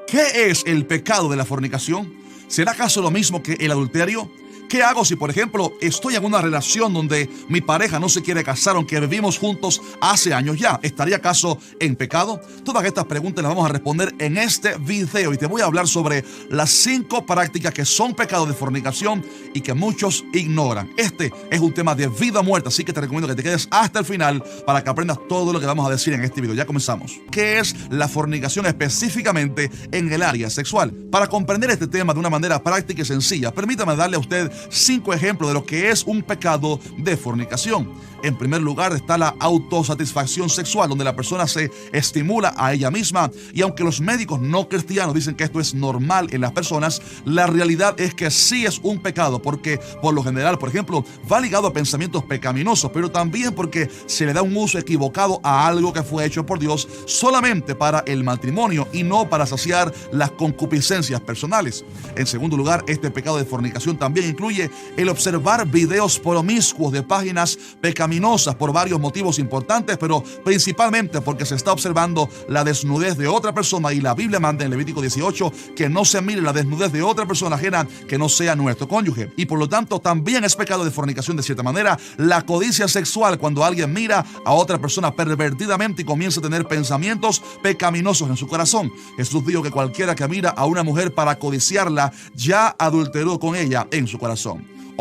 ¿Qué es el pecado de la fornicación? ¿Será acaso lo mismo que el adulterio? ¿Qué hago si, por ejemplo, estoy en una relación donde mi pareja no se quiere casar, aunque vivimos juntos hace años ya? ¿Estaría acaso en pecado? Todas estas preguntas las vamos a responder en este video y te voy a hablar sobre las 5 prácticas que son pecados de fornicación y que muchos ignoran. Este es un tema de vida o muerte, así que te recomiendo que te quedes hasta el final para que aprendas todo lo que vamos a decir en este video. Ya comenzamos. ¿Qué es la fornicación específicamente en el área sexual? Para comprender este tema de una manera práctica y sencilla, permítame darle a usted 5 ejemplos de lo que es un pecado de fornicación. En primer lugar está la autosatisfacción sexual, donde la persona se estimula a ella misma, y aunque los médicos no cristianos dicen que esto es normal en las personas, la realidad es que sí es un pecado, porque por lo general, por ejemplo, va ligado a pensamientos pecaminosos, pero también porque se le da un uso equivocado a algo que fue hecho por Dios solamente para el matrimonio y no para saciar las concupiscencias personales. En segundo lugar, este pecado de fornicación también incluye el observar videos promiscuos de páginas pecaminosas por varios motivos importantes, pero principalmente porque se está observando la desnudez de otra persona, y la Biblia manda en Levítico 18 que no se mire la desnudez de otra persona ajena que no sea nuestro cónyuge. Y por lo tanto también es pecado de fornicación de cierta manera la codicia sexual, cuando alguien mira a otra persona pervertidamente y comienza a tener pensamientos pecaminosos en su corazón. Jesús dijo que cualquiera que mira a una mujer para codiciarla ya adulteró con ella en su corazón.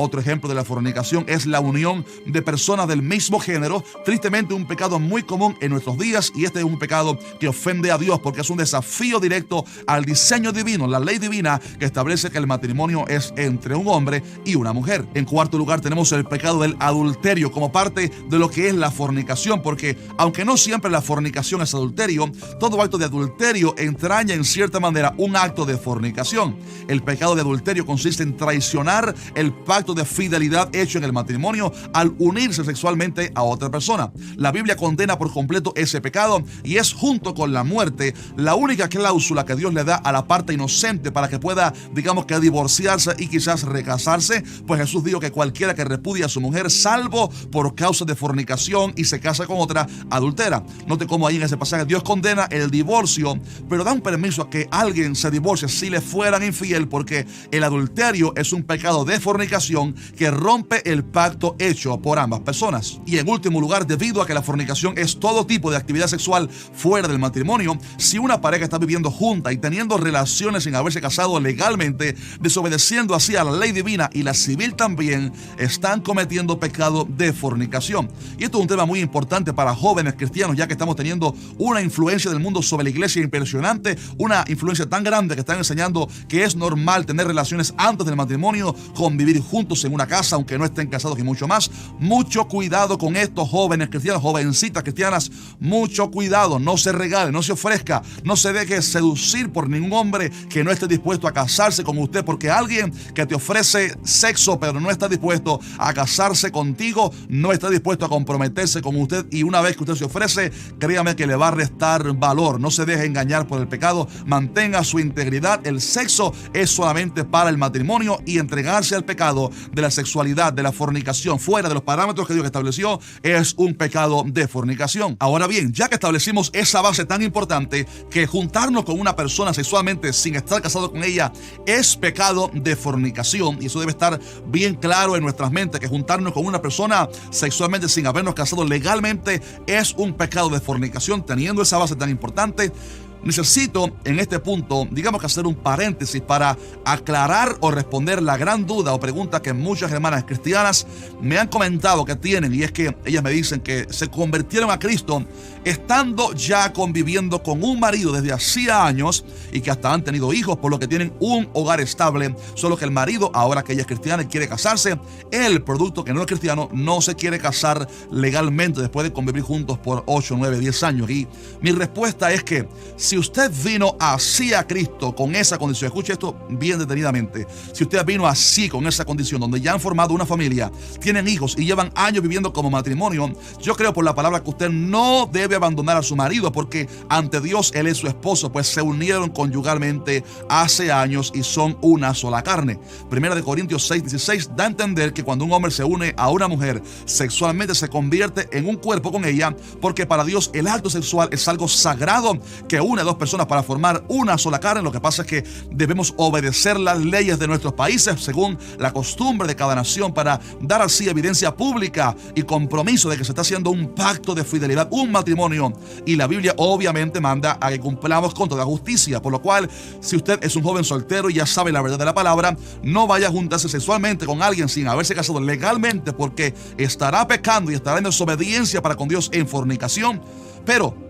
Otro ejemplo de la fornicación es la unión de personas del mismo género, tristemente un pecado muy común en nuestros días, y este es un pecado que ofende a Dios porque es un desafío directo al diseño divino, la ley divina que establece que el matrimonio es entre un hombre y una mujer. En cuarto lugar tenemos el pecado del adulterio como parte de lo que es la fornicación, porque aunque no siempre la fornicación es adulterio, todo acto de adulterio entraña en cierta manera un acto de fornicación. El pecado de adulterio consiste en traicionar el pacto de fidelidad hecho en el matrimonio al unirse sexualmente a otra persona. La Biblia condena por completo ese pecado, y es, junto con la muerte, la única cláusula que Dios le da a la parte inocente para que pueda, digamos, que divorciarse y quizás recasarse, pues Jesús dijo que cualquiera que repudia a su mujer salvo por causa de fornicación y se casa con otra, adultera. Note cómo ahí en ese pasaje Dios condena el divorcio, pero da un permiso a que alguien se divorcie si le fueran infiel, porque el adulterio es un pecado de fornicación que rompe el pacto hecho por ambas personas. Y en último lugar, debido a que la fornicación es todo tipo de actividad sexual fuera del matrimonio, si una pareja está viviendo junta y teniendo relaciones sin haberse casado legalmente, desobedeciendo así a la ley divina y la civil también, están cometiendo pecado de fornicación. Y esto es un tema muy importante para jóvenes cristianos, ya que estamos teniendo una influencia del mundo sobre la iglesia impresionante, una influencia tan grande que están enseñando que es normal tener relaciones antes del matrimonio, convivir juntos en una casa aunque no estén casados y mucho más. Mucho cuidado con estos jóvenes cristianos, jovencitas cristianas, mucho cuidado. No se regale, no se ofrezca, no se deje seducir por ningún hombre que no esté dispuesto a casarse con usted, porque alguien que te ofrece sexo pero no está dispuesto a casarse contigo, no está dispuesto a comprometerse con usted, y una vez que usted se ofrece, créame que le va a restar valor. No se deje engañar por el pecado, mantenga su integridad. El sexo es solamente para el matrimonio, y entregarse al pecado de la sexualidad, de la fornicación, fuera de los parámetros que Dios estableció, es un pecado de fornicación. Ahora bien, ya que establecimos esa base tan importante, que juntarnos con una persona sexualmente sin estar casado con ella es pecado de fornicación, y eso debe estar bien claro en nuestras mentes, que juntarnos con una persona sexualmente sin habernos casado legalmente es un pecado de fornicación. Teniendo esa base tan importante, necesito en este punto, digamos que hacer un paréntesis para aclarar o responder la gran duda o pregunta que muchas hermanas cristianas me han comentado que tienen, y es que ellas me dicen que se convirtieron a Cristo estando ya conviviendo con un marido desde hacía años y que hasta han tenido hijos, por lo que tienen un hogar estable, solo que el marido, ahora que ella es cristiana y quiere casarse, el producto que no es cristiano, no se quiere casar legalmente después de convivir juntos por 8, 9, 10 años. Y mi respuesta es que si usted vino así a Cristo con esa condición, escuche esto bien detenidamente, si usted vino así con esa condición, donde ya han formado una familia, tienen hijos y llevan años viviendo como matrimonio, yo creo por la palabra que usted no debe abandonar a su marido, porque ante Dios él es su esposo, pues se unieron conyugalmente hace años y son una sola carne. Primera de Corintios 6:16 da a entender que cuando un hombre se une a una mujer sexualmente se convierte en un cuerpo con ella, porque para Dios el acto sexual es algo sagrado que une une a dos personas para formar una sola carne. Lo que pasa es que debemos obedecer las leyes de nuestros países según la costumbre de cada nación para dar así evidencia pública y compromiso de que se está haciendo un pacto de fidelidad, un matrimonio. Y la Biblia obviamente manda a que cumplamos con toda justicia, por lo cual si usted es un joven soltero y ya sabe la verdad de la palabra, no vaya a juntarse sexualmente con alguien sin haberse casado legalmente, porque estará pecando y estará en desobediencia para con Dios en fornicación. Pero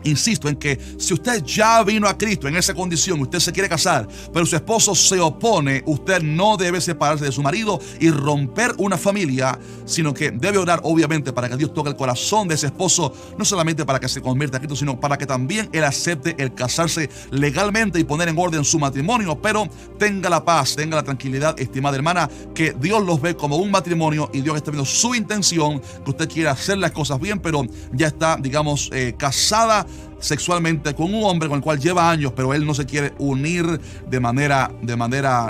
insisto en que si usted ya vino a Cristo en esa condición, usted se quiere casar, pero su esposo se opone, usted no debe separarse de su marido y romper una familia, sino que debe orar obviamente para que Dios toque el corazón de ese esposo, no solamente para que se convierta a Cristo, sino para que también él acepte el casarse legalmente y poner en orden su matrimonio. Pero tenga la paz, tenga la tranquilidad, estimada hermana, que Dios los ve como un matrimonio y Dios está viendo su intención, que usted quiera hacer las cosas bien, pero ya está, digamos, casada sexualmente con un hombre con el cual lleva años, pero él no se quiere unir de manera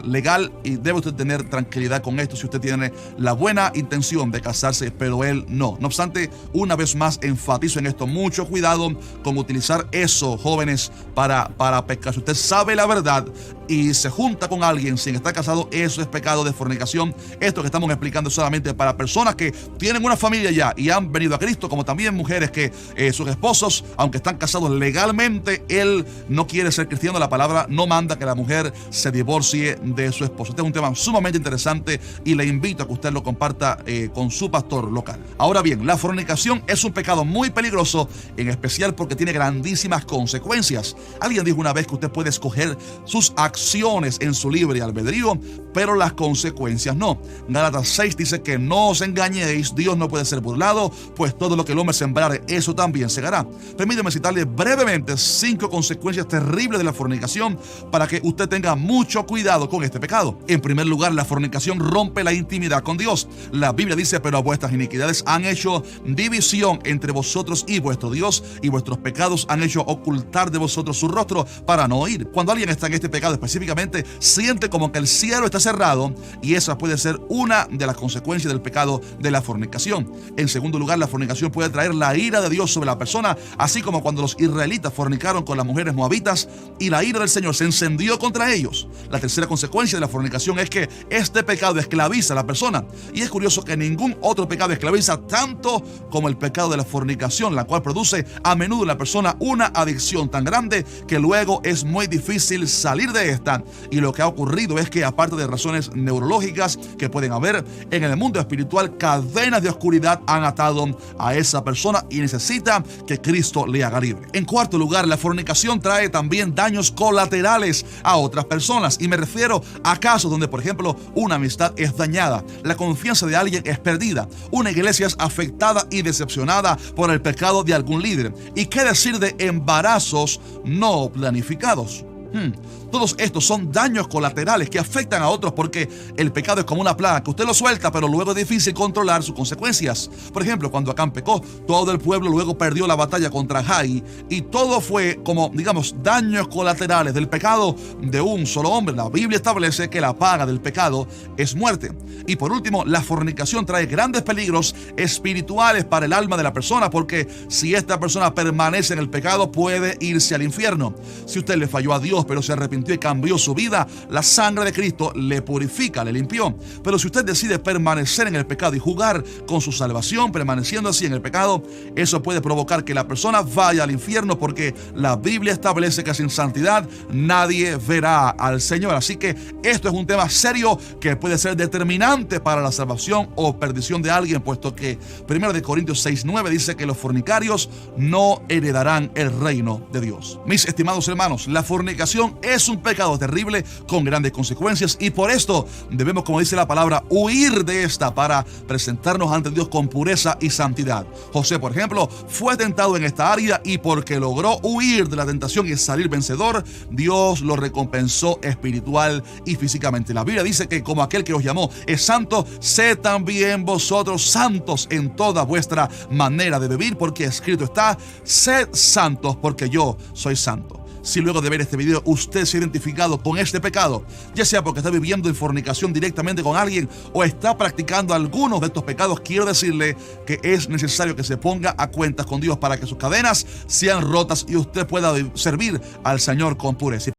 legal, y debe usted tener tranquilidad con esto si usted tiene la buena intención de casarse, pero él no. No obstante, una vez más enfatizo en esto, mucho cuidado con utilizar eso, jóvenes, para pecar. Si usted sabe la verdad y se junta con alguien sin estar casado, eso es pecado de fornicación. Esto que estamos explicando es solamente para personas que tienen una familia ya y han venido a Cristo, como también mujeres que sus esposos, aunque están casados legalmente, él no quiere ser cristiano. La palabra no manda que la mujer se divorcie de su esposo. Este es un tema sumamente interesante y le invito a que usted lo comparta con su pastor local. Ahora bien, la fornicación es un pecado muy peligroso, en especial porque tiene grandísimas consecuencias. Alguien dijo una vez que usted puede escoger sus acciones en su libre albedrío, pero las consecuencias no. Gálatas 6 dice que no os engañéis, Dios no puede ser burlado, pues todo lo que el hombre sembrare, eso también segará. Permíteme citarle brevemente 5 consecuencias terribles de la fornicación para que usted tenga mucho cuidado con este pecado. En primer lugar, la fornicación rompe la intimidad con Dios. La Biblia dice: pero vuestras iniquidades han hecho división entre vosotros y vuestro Dios, y vuestros pecados han hecho ocultar de vosotros su rostro para no oír. Cuando alguien está en este pecado específicamente, siente como que el cielo está cerrado, y esa puede ser una de las consecuencias del pecado de la fornicación. En segundo lugar, la fornicación puede traer la ira de Dios sobre la persona, así como cuando los israelitas fornicaron con las mujeres moabitas y la ira del Señor se encendió contra ellos. La tercera consecuencia de la fornicación es que este pecado esclaviza a la persona, y es curioso que ningún otro pecado esclaviza tanto como el pecado de la fornicación, la cual produce a menudo en la persona una adicción tan grande que luego es muy difícil salir de esta. Y lo que ha ocurrido es que, aparte de razones neurológicas que pueden haber, en el mundo espiritual cadenas de oscuridad han atado a esa persona y necesita que Cristo le haga libre. En cuarto lugar, la fornicación trae también daños colaterales a otras personas, y me refiero a casos donde, por ejemplo, una amistad es dañada, la confianza de alguien es perdida, una iglesia es afectada y decepcionada por el pecado de algún líder. ¿Y qué decir de embarazos no planificados? Todos estos son daños colaterales que afectan a otros, porque el pecado es como una plaga que usted lo suelta, pero luego es difícil controlar sus consecuencias. Por ejemplo, cuando Acán pecó, todo el pueblo luego perdió la batalla contra Jai, y todo fue como, digamos, daños colaterales del pecado de un solo hombre. La Biblia establece que la paga del pecado es muerte. Y por último, la fornicación trae grandes peligros espirituales para el alma de la persona, porque si esta persona permanece en el pecado, puede irse al infierno. Si usted le falló a Dios, pero se arrepintió y cambió su vida, la sangre de Cristo le purifica, le limpió. Pero si usted decide permanecer en el pecado y jugar con su salvación, permaneciendo así en el pecado, eso puede provocar que la persona vaya al infierno, porque la Biblia establece que sin santidad nadie verá al Señor. Así que esto es un tema serio que puede ser determinante para la salvación o perdición de alguien, puesto que 1 Corintios 6:9 dice que los fornicarios no heredarán el reino de Dios. Mis estimados hermanos, la fornicación es un pecado terrible con grandes consecuencias, y por esto debemos, como dice la palabra, huir de esta para presentarnos ante Dios con pureza y santidad. José, por ejemplo, fue tentado en esta área, y porque logró huir de la tentación y salir vencedor, Dios lo recompensó espiritual y físicamente. La Biblia dice que como aquel que os llamó es santo, sed también vosotros santos en toda vuestra manera de vivir, porque escrito está: sed santos porque yo soy santo. Si luego de ver este video usted se ha identificado con este pecado, ya sea porque está viviendo en fornicación directamente con alguien o está practicando algunos de estos pecados, quiero decirle que es necesario que se ponga a cuentas con Dios para que sus cadenas sean rotas y usted pueda servir al Señor con pureza.